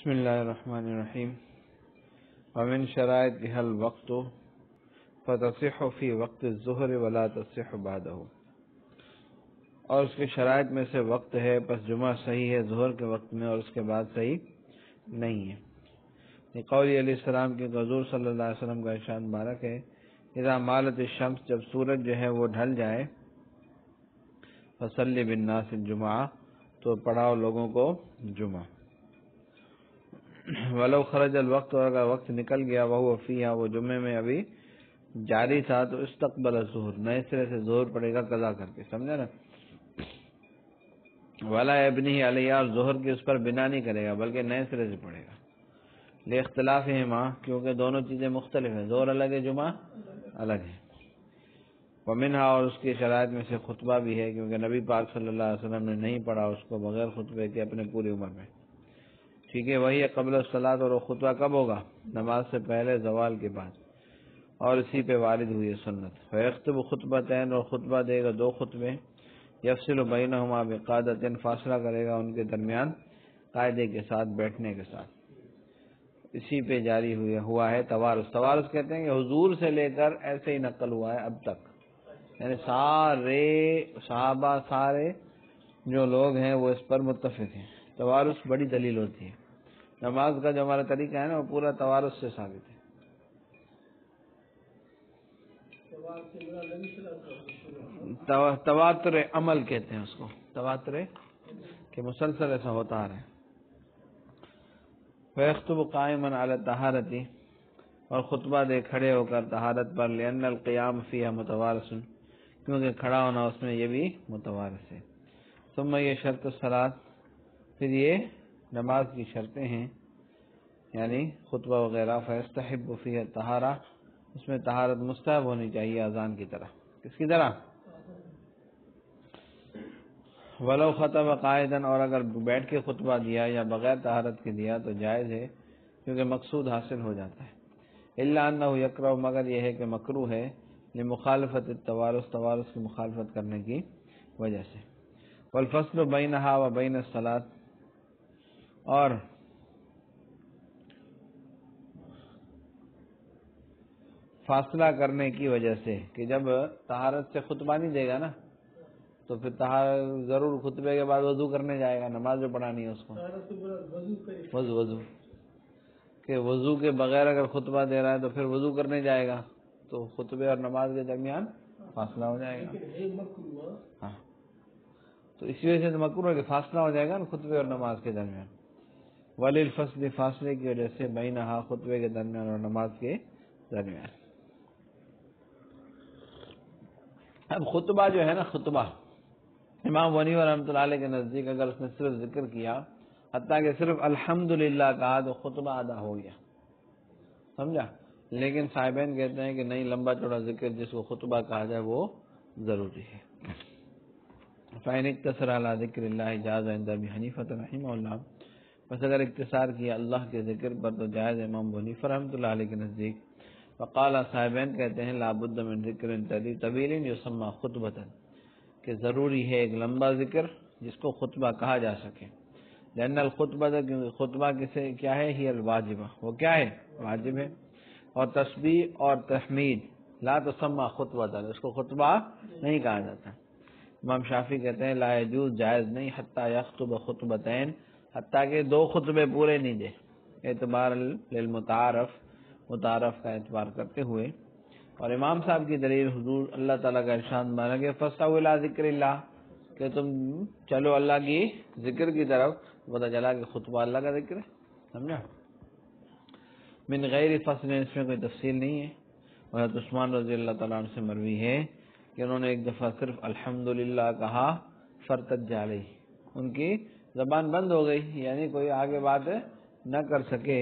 بسم اللہ الرحمن الرحیم ومن شرائطها الوقت فتصح فی وقت الظہر ولا تصح بعدہ، اور اس کے شرائط میں سے وقت ہے، پس جمعہ صحیح ہے ظہر کے وقت میں اور اس کے بعد صحیح نہیں ہے۔ یہ قول علیہ السلام کے حضور صلی اللہ علیہ وسلم کا ارشاد مبارک ہے، اذا مالت الشمس، جب سورج جو ہے وہ ڈھل جائے، فصلی بالناس الجمعہ، تو پڑھاؤ لوگوں کو جمعہ، ولو خرج الوقت، اور اگر وقت نکل گیا، وہ فیہا، وہ جمعے میں ابھی جاری تھا، تو استقبل الظہر، نئے سرے سے ظہر پڑے گا قضا کر کے، سمجھا نا؟ ولا یبنی علیہ، اور ظہر کی اس پر بنا نہیں کرے گا بلکہ نئے سرے سے پڑے گا، لاختلافہما، کیونکہ دونوں چیزیں مختلف ہیں، ظہر الگ ہے جمعہ الگ ہے۔ ومنہا، اور اس کی شرائط میں سے خطبہ بھی ہے، کیونکہ نبی پاک صلی اللہ علیہ وسلم نے نہیں پڑھا اس کو بغیر خطبے کے اپنے پوری عمر میں، ٹھیک ہے۔ وہی قبل الصلاۃ، اور وہ خطبہ کب ہوگا؟ نماز سے پہلے، زوال کے بعد، اور اسی پہ وارد ہوئی ہے سنت۔ فیخطب خطبتین، اور خطبہ دے گا دو خطبے، یفصل بینہما بقعدۃ، فاصلہ کرے گا ان کے درمیان قاعدے کے ساتھ، بیٹھنے کے ساتھ، اسی پہ جاری ہوا ہے توارث۔ توارث کہتے ہیں کہ حضور سے لے کر ایسے ہی نقل ہوا ہے اب تک، یعنی سارے صحابہ، سارے جو لوگ ہیں وہ اس پر متفق ہیں۔ توارث بڑی دلیل ہوتی ہے، نماز کا جو ہمارا طریقہ ہے نا وہ پورا توارث سے ثابت ہے۔ تواتر عمل کہتے ہیں اس کو، تواتر کہ مسلسل ایسا ہوتا آ رہا ہے۔ فیخطب قائما علی الطہارۃ، اور خطبہ دے کھڑے ہو کر طہارت پر، لأن القیام فیہا متوارث، کیونکہ کھڑا ہونا اس میں یہ بھی متوارث ہے۔ ثم یہ شرط الصلاۃ، پھر یہ نماز کی شرطیں ہیں، یعنی خطبہ وغیرہ۔ فیستحب فیہا الطہارہ، اس میں طہارت مستحب ہونی چاہیے، اذان کی طرح۔ کس کی طرح؟ ولو خطب قائدا، اور اگر بیٹھ کے خطبہ دیا یا بغیر طہارت کے دیا تو جائز ہے، کیونکہ مقصود حاصل ہو جاتا ہے۔ الا انہ یکرہ، مگر یہ ہے کہ مکروہ ہے، لمخالفت التوارث، توارث کی مخالفت کرنے کی وجہ سے۔ والفصل بینہا و بین الصلاۃ، اور فاصلہ کرنے کی وجہ سے، کہ جب طہارت سے خطبہ نہیں دے گا نا تو پھر ضرور خطبے کے بعد وضو کرنے جائے گا، نماز جو پڑھانی ہے اس کو، وضو کہ وضو کے بغیر اگر خطبہ دے رہا ہے تو پھر وضو کرنے جائے گا، تو خطبے اور نماز کے درمیان فاصلہ ہو جائے گا۔ ہاں، تو اسی وجہ سے مکروہ ہے کہ فاصلہ ہو جائے گا نا خطبے اور نماز کے درمیان۔ وللفصل، فاصلے کی وجہ سے، بینہا، خطبے کے درمیان اور نماز کے درمیان۔ اب خطبہ جو ہے نا، خطبہ امام ونی رحمۃ اللہ علیہ کے نزدیک اگر اس نے صرف ذکر کیا، حتیٰ کہ صرف الحمدللہ کہا، تو خطبہ ادا ہو گیا، سمجھا؟ لیکن صاحبین کہتے ہیں کہ نہیں، لمبا چوڑا ذکر جس کو خطبہ کہا جائے وہ ضروری ہے۔ فَإِنِ اقْتَصَرَ عَلَى ذِكْرِ اللَّهِ جَازَ عِندَ أَبِي حَنِیفَةَ رَحِمَهُ اللَّهُ، بس اگر اختصار کیا اللہ کے ذکر پر تو جائز، امام ابو حنیفہ رحمۃ اللہ علیہ کے نزدیک۔ وقال، صاحبین کہتے ہیں، لا بد من ذکر طویل یسمى خطبۃ، کہ ضروری ہے ایک لمبا ذکر جس کو خطبہ کہا جا سکے۔ لأن الخطبہ، کیونکہ خطبہ کسے کیا ہے، ہی الواجبہ، وہ کیا ہے، واجب ہے۔ اور تسبیح اور تحمید لا تسمى خطبۃ، اس کو خطبہ نہیں کہا جاتا۔ امام شافعی کہتے ہیں لا یجوز، جائز نہیں، حتی یخطب خطبتین، حتیٰ کہ دو خطبے پورے نہیں دے، اعتبار للمتعارف، متعارف کا اعتبار کرتے ہوئے۔ اور امام صاحب کی دلیل حضور اللہ تعالیٰ کا ارشاد مانا کہ فَاسْتَوْا إِلَىٰ ذِكْرِ اللَّهِ، کہ تم چلو اللہ کی ذکر کی طرف، پتہ چلا کہ خطبہ اللہ کا ذکر ہے، سمجھا؟ من غیر فصل، اس میں کوئی تفصیل نہیں ہے۔ حضرت عثمان رضی اللہ تعالیٰ عنہ سے مروی ہے کہ انہوں نے ایک دفعہ صرف الحمدللہ کہا، فارتج علیہ، ان کی زبان بند ہو گئی، یعنی کوئی آگے بات نہ کر سکے۔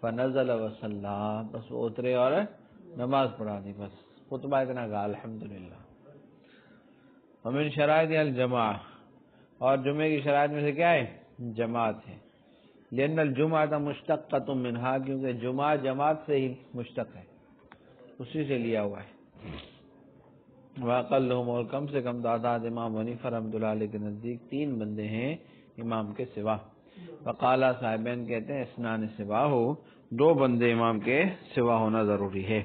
فنزل وصلی، بس وہ اترے اور نماز پڑھا دی، بس خطبہ اتنا کہا الحمدللہ۔ ومن شرائط الجماع، اور جمعے کی شرائط میں سے کیا ہے، جماعت ہے۔ لأن الجمعۃ مشتقۃ منہا، کیونکہ جمعہ جماعت سے ہی مشتق ہے، اسی سے لیا ہوا ہے۔ واقلہم، اور کم سے کم تعداد امام حنیفہ رحمۃ اللہ علیہ کے نزدیک 3 بندے ہیں امام کے سوا۔ وقالا صاحبین کہتے ہیں اسنان سوا ہو، دو بندے امام کے سوا ہونا ضروری ہے۔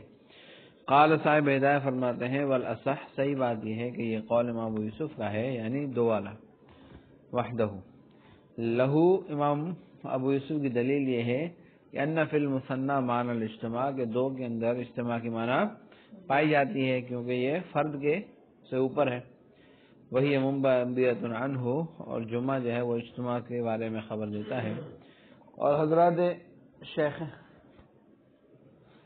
قال صاحب ہدایہ فرماتے ہیں والاصح، صحیح بات یہ ہے کہ یہ قول امام ابو یوسف کا ہے، یعنی دو والا وحدہ لہو۔ امام ابو یوسف کی دلیل یہ ہے کہ ان فی المثنی معنی الاجتماع، کہ دو کے اندر اجتماع کی معنی پائی جاتی ہے، کیونکہ یہ فرد کے سے اوپر ہے۔ وہی منبعۃ عنہ، اور جمعہ جو ہے وہ اجتماع کے بارے میں خبر دیتا ہے۔ اور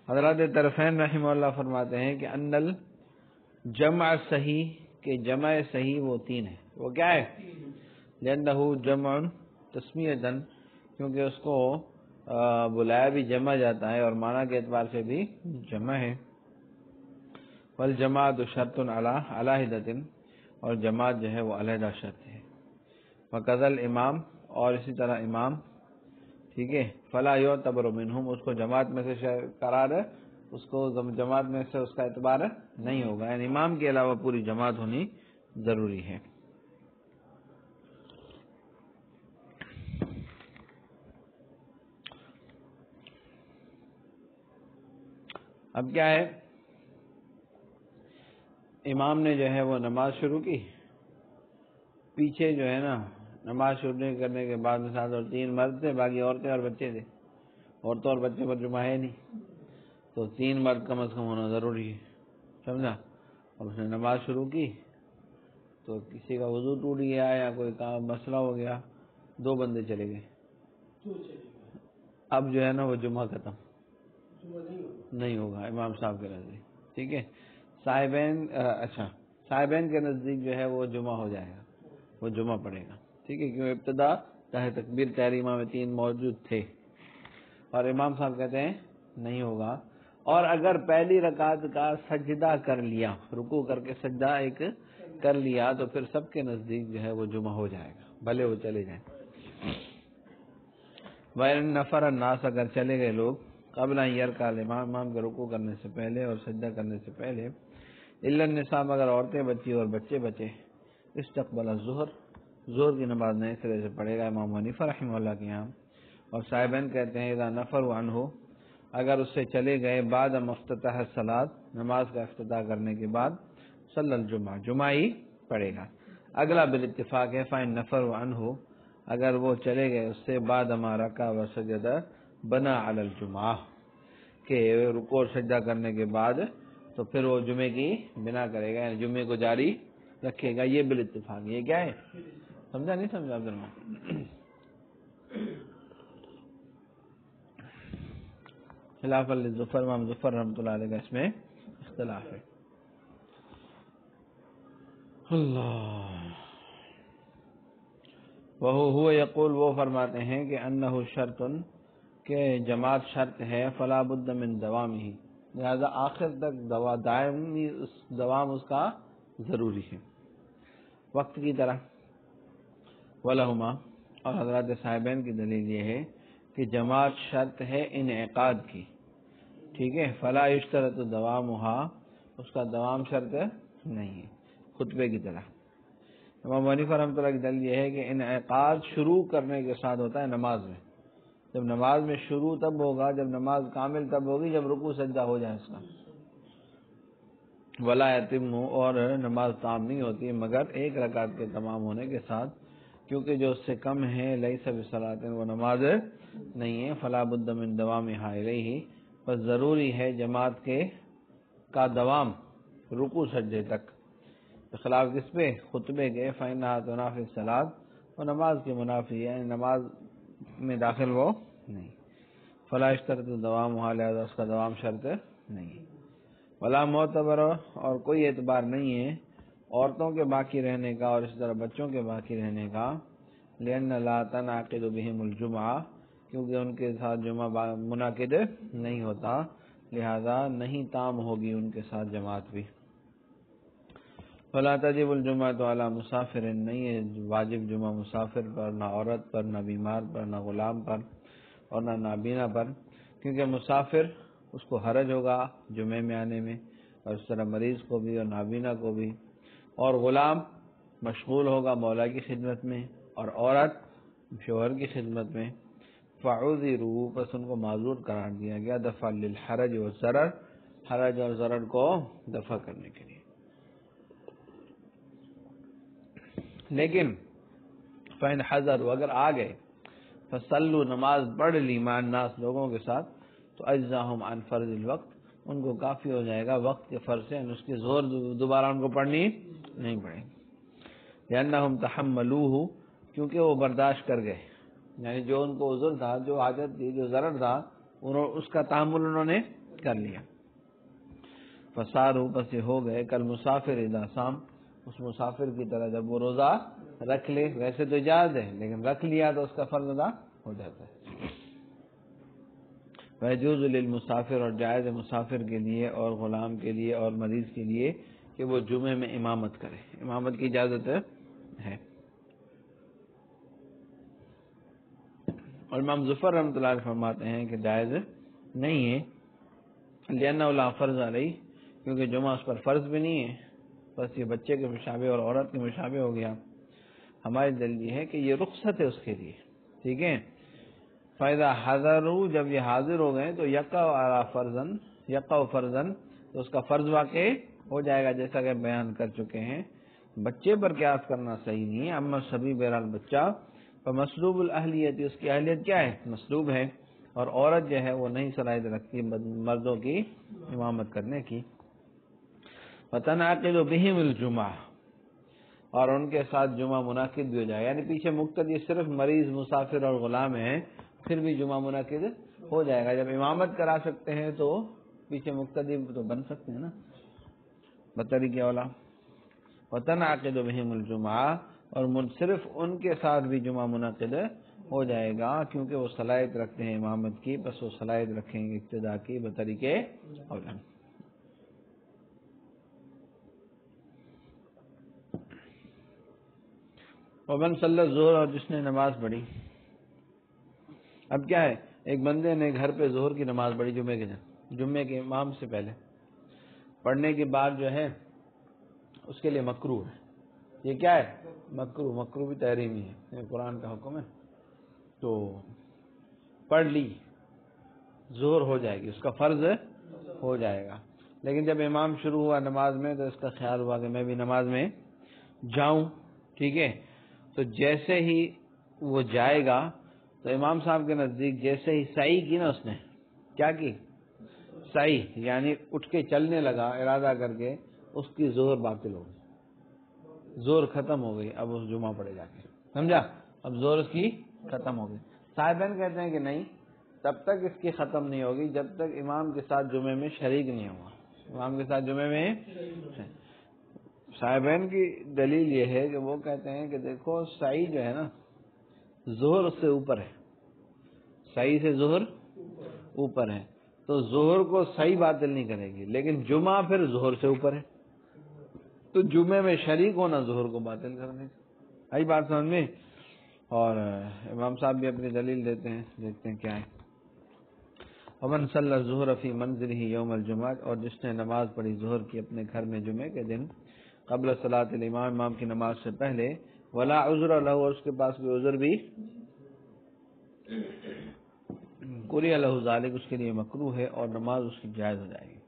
حضرات طرفین رحمہ اللہ فرماتے ہیں کہ ان الجمع صحیح، کہ جمع صحیح وہ تین ہے۔ وہ کیا ہے؟ لأنہ جمع تسمیۃ، کیونکہ اس کو بلایا بھی جمع جاتا ہے اور معنی کے اعتبار سے بھی جمع ہے۔ والجماعۃ شرط علی علیہدۃ، اور جماعت جو ہے وہ علیحدہ شرط ہے۔ وقضى الامام، اور اسی طرح امام، ٹھیک ہے، فلا یعتبر منہم، اس کو جماعت میں سے قرار ہے، اس کو جماعت میں سے اس کا اعتبار نہیں ہوگا، یعنی امام کے علاوہ پوری جماعت ہونی ضروری ہے۔ اب کیا ہے، امام نے جو ہے وہ نماز شروع کی، پیچھے جو ہے نا نماز شروع کرنے کے بعد میں ساتھ اور تین مرد تھے، باقی عورتیں اور بچے تھے، عورتوں اور بچے پر جمعہ ہے نہیں، تو تین مرد کم از کم ہونا ضروری ہے، سمجھا۔ اب اس نے نماز شروع کی تو کسی کا وضو ٹوٹ گیا یا کوئی کام مسئلہ ہو گیا، دو بندے چلے گئے، اب جو ہے نا وہ جمعہ ختم نہیں ہوگا امام صاحب کے نزدیک، ٹھیک ہے۔ صاحبین کے نزدیک جو ہے وہ جمعہ ہو جائے گا، وہ جمعہ پڑے گا، ٹھیک ہے، کیونکہ ابتدا تکبیر تحریمہ میں تین موجود تھے، اور امام صاحب کہتے ہیں نہیں ہوگا۔ اور اگر پہلی رکعت کا سجدہ کر لیا، رکوع کر کے سجدہ ایک کر لیا، تو پھر سب کے نزدیک جو ہے وہ جمعہ ہو جائے گا، بھلے وہ چلے جائیں۔ وَإِن نَفَرَ النَّاسَ، اگر چلے گئے لوگ، قبل ان یرکع الامام، امام کے رکوع کرنے سے پہلے اور سجدہ کرنے سے پہلے، الا النساء، اگر عورتیں بچی اور بچے بچے، استقبل الظہر، ظہر کی نماز نئے سرے سے پڑھے گا امام حنیفہ رحمہ اللہ کے یہاں۔ اور صاحبین کہتے ہیں اذا نفروا عنہ، اگر اس سے چلے گئے بعد مفتتح الصلاۃ، نماز کا افتتاح کرنے کے بعد، صلی الجمعہ، جمعہ ہی پڑھے گا۔ اگلا بالاتفاق ہے فإن نفروا عنہ، اگر وہ چلے گئے اس سے بعد ما رکع و سجد بنا علی الجمعہ، کہ رکوع اور سجدہ کرنے کے بعد تو پھر وہ جمعے کی بنا کرے گا، یعنی جمعے کو جاری رکھے گا، یہ بالاتفاق۔ یہ کیا ہے، سمجھا نہیں سمجھا عبد الرحمن؟ خلاف للظفر، امام ظفر رحمۃ اللہ علیہ کا اس میں اختلاف ہے۔ اللہ وہ یقول، وہ فرماتے ہیں کہ انہ شرط، کہ جماعت شرط ہے، فلا بد من دوامہ، لہذا آخر تک دائمی دوام اس کا ضروری ہے، وقت کی طرح۔ ولہما، اور حضرات صاحبین کی دلیل یہ ہے کہ جماعت شرط ہے انعقاد کی، ٹھیک ہے، فلا یشترط دوامہا، اس کا دوام شرط نہیں ہے، خطبے کی طرح۔ امام حنیفہ رحمۃ اللہ کی دلیل یہ ہے کہ انعقاد شروع کرنے کے ساتھ ہوتا ہے نماز میں، جب نماز میں شروع تب ہوگا، جب نماز کامل تب ہوگی جب رکوع سجدہ ہو جائے اس کا۔ ولا یتم، اور نماز تام نہیں ہوتی مگر ایک رکعت کے تمام ہونے کے ساتھ، کیونکہ جو اس سے کم ہے لیس بصلاۃ، وہ نماز نہیں ہے۔ فلا بد من دوامھا الیہ، بس ضروری ہے جماعت کا دوام رکوع سجدے تک، بخلاف کس پہ، خطبے کے، فإنھا تنافی الصلاۃ، وہ نماز کے منافی ہے، نماز میں داخل وہ نہیں۔ فلا اشترط دوامھا، لہذا اس کا دوام شرط نہیں۔ ولا معتبر، اور کوئی اعتبار نہیں ہے عورتوں کے باقی رہنے کا اور اس طرح بچوں کے باقی رہنے کا، لأن لا تنعقد بهم الجمعہ، کیونکہ ان کے ساتھ جمعہ منعقد نہیں ہوتا، لہذا نہیں تام ہوگی ان کے ساتھ جماعت بھی۔ فلا تجب الجمعۃ علی مسافر، نہیں ہے واجب جمعہ مسافر پر، نہ عورت پر، نہ بیمار پر، نہ غلام پر، اور نہ نابینا پر، کیونکہ مسافر اس کو حرج ہوگا جمعے میں آنے میں، اور اس طرح مریض کو بھی اور نابینا کو بھی، اور غلام مشغول ہوگا مولا کی خدمت میں، اور عورت شوہر کی خدمت میں، فعذروا پس ان کو معذور قرار دیا گیا، دفع للحرج والضرر، حرج اور ضرر کو دفع کرنے کے لیے۔ لیکن فإن حضروا اگر آ گئے، فصلوا نماز پڑھ لی مع الناس لوگوں کے ساتھ، تو اجزاہم عن فرض الوقت ان کو کافی ہو جائے گا وقت کے فرض سے، اس کی زور دوبارہ ان کو پڑھنی نہیں پڑے گی۔ لأنہم تحملوہ کیونکہ وہ برداشت کر گئے، یعنی جو ان کو عذر تھا، جو حاجت تھی، جو ضرر تھا، اس کا تحمل انہوں نے کر لیا۔ فصاروا پس ہو گئے کل مسافر اذا صام، اس مسافر کی طرح جب وہ روزہ رکھ لے، ویسے تو اجازت ہے لیکن رکھ لیا تو اس کا فرض ادا ہو جاتا ہے۔ وَيَجُوزُ لِلْمُسَافِرِ اور جائز مسافر کے لیے اور غلام کے لیے اور مریض کے لیے کہ وہ جمعے میں امامت کرے، امامت کی اجازت ہے۔ اور امام ظفر رحمۃ اللہ علیہ فرماتے ہیں کہ جائز نہیں ہے، لِأَنَّهُ لَا فَرْضَ عَلَيْهِ کیونکہ جمعہ اس پر فرض بھی نہیں ہے، بس یہ بچے کے مشابہ اور عورت کے مشابہ ہو گیا۔ ہماری دلیل یہ ہے کہ یہ رخصت ہے اس کے لیے، ٹھیک ہے۔ فَإِذَا حَضَرُوا جب یہ حاضر ہو گئے تو یقع فرضاً تو اس کا فرض واقع ہو جائے گا، جیسا کہ بیان کر چکے ہیں۔ بچے پر قیاس کرنا صحیح نہیں ہے، اما سبھی بہرحال بچہ، فمسلوب الاہلیت اس کی اہلیت کیا ہے؟ مسلوب ہے، اور عورت جو ہے وہ نہیں صلاحیت رکھتی مردوں کی امامت کرنے کی۔ وَتَنْعَقِدُ بِهِمُ الْجُمْعَةُ اور ان کے ساتھ جمعہ منعقد بھی ہو جائے، یعنی پیچھے مقتدی صرف مریض، مسافر اور غلام ہیں، پھر بھی جمعہ منعقد ہو جائے گا۔ جب امامت کرا سکتے ہیں تو پیچھے مقتدی تو بن سکتے ہیں نا بطریق اولا۔ وَتَنْعَقِدُ بِهِمُ الْجُمْعَةُ اور صرف ان کے ساتھ بھی جمعہ منعقد ہو جائے گا کیونکہ وہ صلاحیت رکھتے ہیں امامت کی، بس وہ صلاحیت رکھیں گے اقتداء کی بطریق اولا۔ ومن صلی الظہر اور جس نے نماز پڑھی، اب کیا ہے، ایک بندے نے گھر پہ ظہر کی نماز پڑھی جمعے کے امام سے پہلے، پڑھنے کے بعد جو ہے اس کے لیے مکروہ ہے۔ یہ کیا ہے؟ مکروہ بھی تحریمی ہے، یہ قرآن کا حکم ہے۔ تو پڑھ لی، ظہر ہو جائے گی، اس کا فرض ہو جائے گا، لیکن جب امام شروع ہوا نماز میں تو اس کا خیال ہوا کہ میں بھی نماز میں جاؤں، ٹھیک ہے۔ تو جیسے ہی وہ جائے گا تو امام صاحب کے نزدیک جیسے ہی سعی کی نا، اس نے کیا کی؟ سعی، یعنی اٹھ کے چلنے لگا ارادہ کر کے، اس کی ظہر باطل ہو گئی، ظہر ختم ہو گئی، اب اس جمعہ پڑے جا کے، سمجھا؟ اب ظہر اس کی ختم ہو گئی۔ صاحبین کہتے ہیں کہ نہیں، تب تک اس کی ختم نہیں ہوگی جب تک امام کے ساتھ جمعے میں شریک نہیں ہوا، امام کے ساتھ جمعے میں۔ صاحبین کی دلیل یہ ہے کہ وہ کہتے ہیں کہ دیکھو سعی جو ہے نا، ظہر اس سے اوپر ہے، سعی سے ظہر اوپر ہے، تو ظہر کو سعی باطل نہیں کرے گی، لیکن جمعہ پھر ظہر سے اوپر ہے، تو جمعے میں شریک ہونا ظہر کو باطل کرنے سے۔ آئی بات سمجھ میں؟ اور امام صاحب بھی اپنی دلیل دیتے ہیں، دیکھتے ہیں کیا ہے۔ ومن صلی الظہر فی منزلہ یوم الجمعہ اور جس نے نماز پڑھی ظہر کی اپنے گھر میں جمعے کے دن، قبل صلاۃ الامام امام کی نماز سے پہلے، ولا عذر لہ اور اس کے پاس کوئی عذر بھی، کریہ لہ ذالک اس کے لیے مکروہ ہے اور نماز اس کی جائز ہو جائے گی۔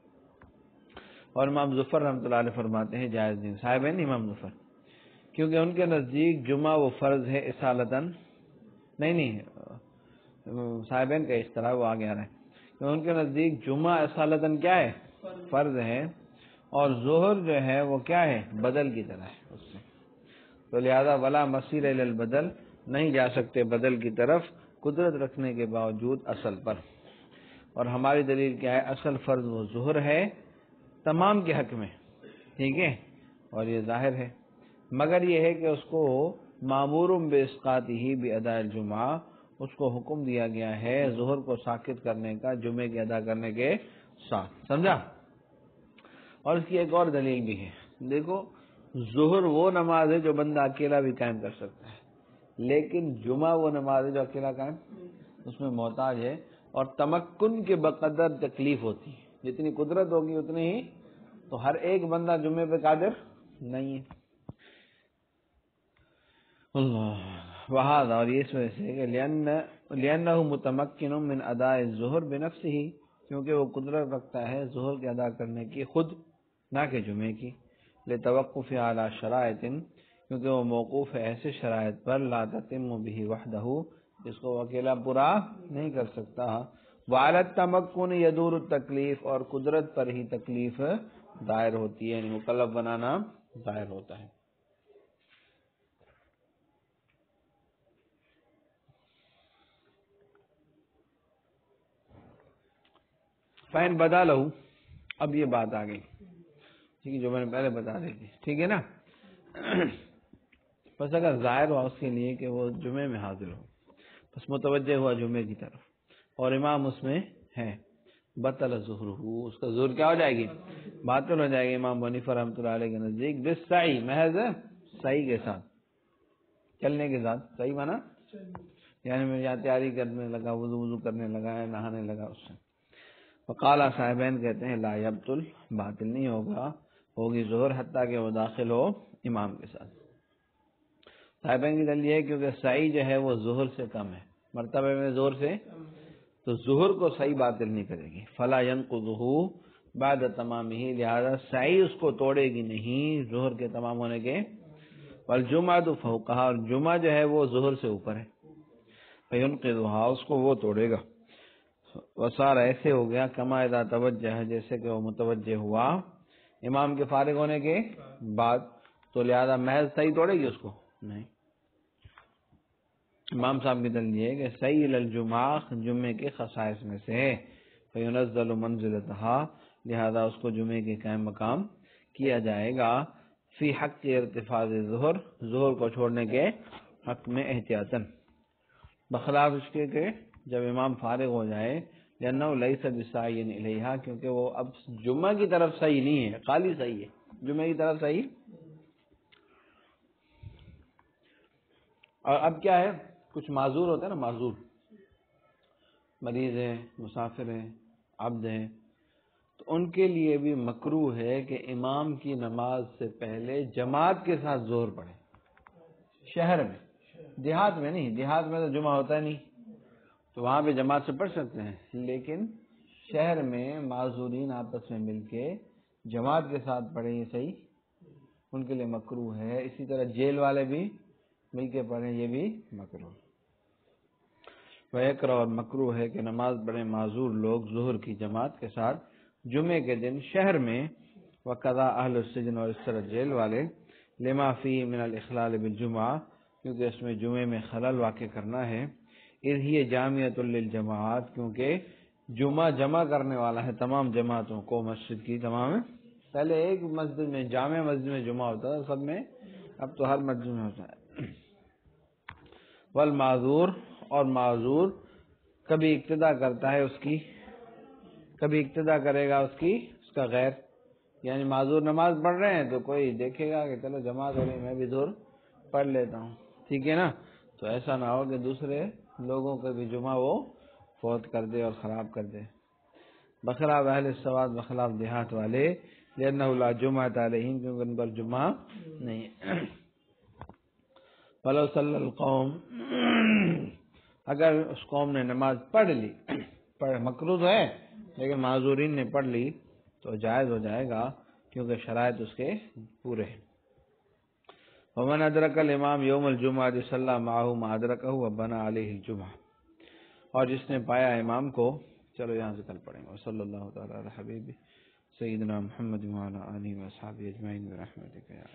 اور امام ظفر رحمۃ اللہ علیہ فرماتے ہیں جائز نہیں، صاحب ہیں امام ظفر، کیونکہ ان کے نزدیک جمعہ وہ فرض ہے اصالتاً، نہیں صاحبین کا اختلاف وہ آگے آ رہا ہے، کہ ان کے نزدیک جمعہ اصالتاً کیا ہے؟ فرض ہے، اور ظہر جو ہے وہ کیا ہے؟ بدل کی طرح ہے اس سے، تو لہذا ولا مسیر الی البدل نہیں جا سکتے بدل کی طرف قدرت رکھنے کے باوجود اصل پر۔ اور ہماری دلیل کیا ہے؟ اصل فرض وہ ظہر ہے تمام کے حق میں، ٹھیک ہے، اور یہ ظاہر ہے، مگر یہ ہے کہ اس کو مامور باسقاطہ باداء الجمعہ، اس کو حکم دیا گیا ہے ظہر کو ساقط کرنے کا جمعے کے ادا کرنے کے ساتھ، سمجھا؟ اور اس کی ایک اور دلیل بھی ہے، دیکھو ظہر وہ نماز ہے جو بندہ اکیلا بھی قائم کر سکتا ہے، لیکن جمعہ وہ نماز ہے جو اکیلا قائم اس میں محتاج ہے، اور تمکن کے بقدر تکلیف ہوتی ہے، جتنی قدرت ہوگی اتنی ہی، تو ہر ایک بندہ جمعے پہ قادر نہیں ہے۔ اللہ وہذا، اور یہ اس وجہ سے کہ لأنه متمکن من اداء الظہر بنفسه، کیونکہ وہ قدرت رکھتا ہے ظہر کے ادا کرنے کی خود، نہ کہ جمعے کی، لتوقف علی شرائط، کیونکہ وہ موقوف ہے ایسے شرائط پر لا تتم به وحدہ، جس کو وہ اکیلا پورا نہیں کر سکتا، وعلی التمکن یدور التکلیف، اور قدرت پر ہی تکلیف دائر ہوتی ہے، یعنی مکلف بنانا دائر ہوتا ہے۔ فَإِن بدا لہو، اب یہ بات آ گئی، ٹھیک ہے، جو میں نے پہلے بتا دی تھی، ٹھیک ہے نا۔ بس اگر ظاہر ہوا اس کے لیے کہ وہ جمعے میں حاضر ہو، بس متوجہ ہوا جمعے کی طرف، اور امام اس میں ہے، بطل ظہرہ، اس کا ظہر کیا ہو جائے گی؟ باطل ہو جائے گی امام ابو حنیفہ رحمۃ اللہ علیہ کے نزدیک، بالسعی، محض سعی کے ساتھ، چلنے کے ساتھ، صحیح مانا یعنی میں یہاں تیاری کرنے لگا، وضو کرنے لگا، نہانے لگا، اس سے وقال صاحبین کہتے ہیں لا یبطل، باطل نہیں ہوگی ظہر حتیٰ کہ وہ داخل ہو امام کے ساتھ۔ صاحبین کی دلیل یہ ہے کیونکہ سعی جو ہے وہ ظہر سے کم ہے، مرتبہ میں ظہر سے، تو ظہر کو صحیح باطل نہیں کرے گی، فلا ينقضہ بعد تمامہ، لہذا سعی اس کو توڑے گی نہیں ظہر کے تمام ہونے کے، والجمعۃ فوقہا، اور جمعہ جو ہے وہ ظہر سے اوپر ہے، فینقضھا، اس کو وہ توڑے گا، وصار، ایسے ہو گیا کما اذا توجہ، جیسے کہ وہ متوجہ ہوا امام کے فارغ ہونے کے بعد، تو لہذا محض صحیح توڑے گی اس کو نہیں۔ امام صاحب کی دلیل یہ ہے کہ سعی الجمعہ جمعے کے خصائص میں سے ہے، فینزل منزلتہا، لہذا اس کو جمعے کے قائم مقام کیا جائے گا، فی حق ارتفاع ظہر، ظہر کو چھوڑنے کے حق میں احتیاطاً، بخلاف اس کے کہ جب امام فارغ ہو جائے، لأنہ لیس بسعی الیہا، کیونکہ وہ اب جمعہ کی طرف صحیح نہیں ہے، خالی صحیح ہے، جمعہ کی طرف صحیح، اور اب کیا ہے، کچھ معذور ہوتا ہے نا، معذور، مریض ہے، مسافر ہے، عبد ہے، تو ان کے لیے بھی مکروہ ہے کہ امام کی نماز سے پہلے جماعت کے ساتھ ظہر پڑھے، شہر میں، دیہات میں نہیں، دیہات میں تو جمعہ ہوتا ہے نہیں، تو وہاں پہ جماعت سے پڑھ سکتے ہیں، لیکن شہر میں معذورین آپس میں مل کے جماعت کے ساتھ پڑھیں، یہ صحیح ان کے لیے مکروہ ہے، اسی طرح جیل والے بھی مل کے پڑھیں، یہ بھی مکروہ۔ ویکرہ، اور مکروہ ہے کہ نماز پڑھیں معذور لوگ ظہر کی جماعت کے ساتھ جمعے کے دن شہر میں، وقضا اہل السجن، اور اس طرح جیل والے، لما فی من الاخلال بالجمعہ، کیونکہ اس میں جمعے میں خلل واقع کرنا ہے، اذ ہی جامعۃ للجماعات، کیونکہ جمعہ جمع کرنے والا ہے تمام جماعتوں کو، مسجد کی تمام، پہلے ایک مسجد میں، جامع مسجد میں جمعہ ہوتا تھا سب میں، اب تو ہر مسجد میں ہوتا ہے۔ والمعذور، اور معذور کبھی اقتدا کرتا ہے اس کی، کبھی اقتدا کرے گا اس کی، اس کا غیر، یعنی معذور نماز پڑھ رہے ہیں تو کوئی دیکھے گا کہ چلو جماعت ہو رہی میں بھی ظہر پڑھ لیتا ہوں، ٹھیک ہے نا، تو ایسا نہ ہو کہ دوسرے لوگوں کا بھی جمعہ وہ فوت کر دے اور خراب کر دے، بخلاف اہل السواد، بخلاف دیہات والے، لأنہ لا جمعۃ علیہم، کیونکہ ان پر جمعہ نہیں ہے۔ ولو صلی القوم، اگر اس قوم نے نماز پڑھ لی، مکروہ ہے لیکن معذورین نے پڑھ لی تو جائز ہو جائے گا، کیونکہ شرائط اس کے پورے ہیں۔ ومن ادرک الامام یوم الجمعہ صلی معہ ما ادرکہ وبنى علیہ الجمعہ، اور جس نے پایا امام کو، چلو یہاں سے کل پڑھیں گے، صلی اللہ تعالی علی حبیب سیدنا محمد وعلی آلہ وصحبہ اجمعین برحمتک یا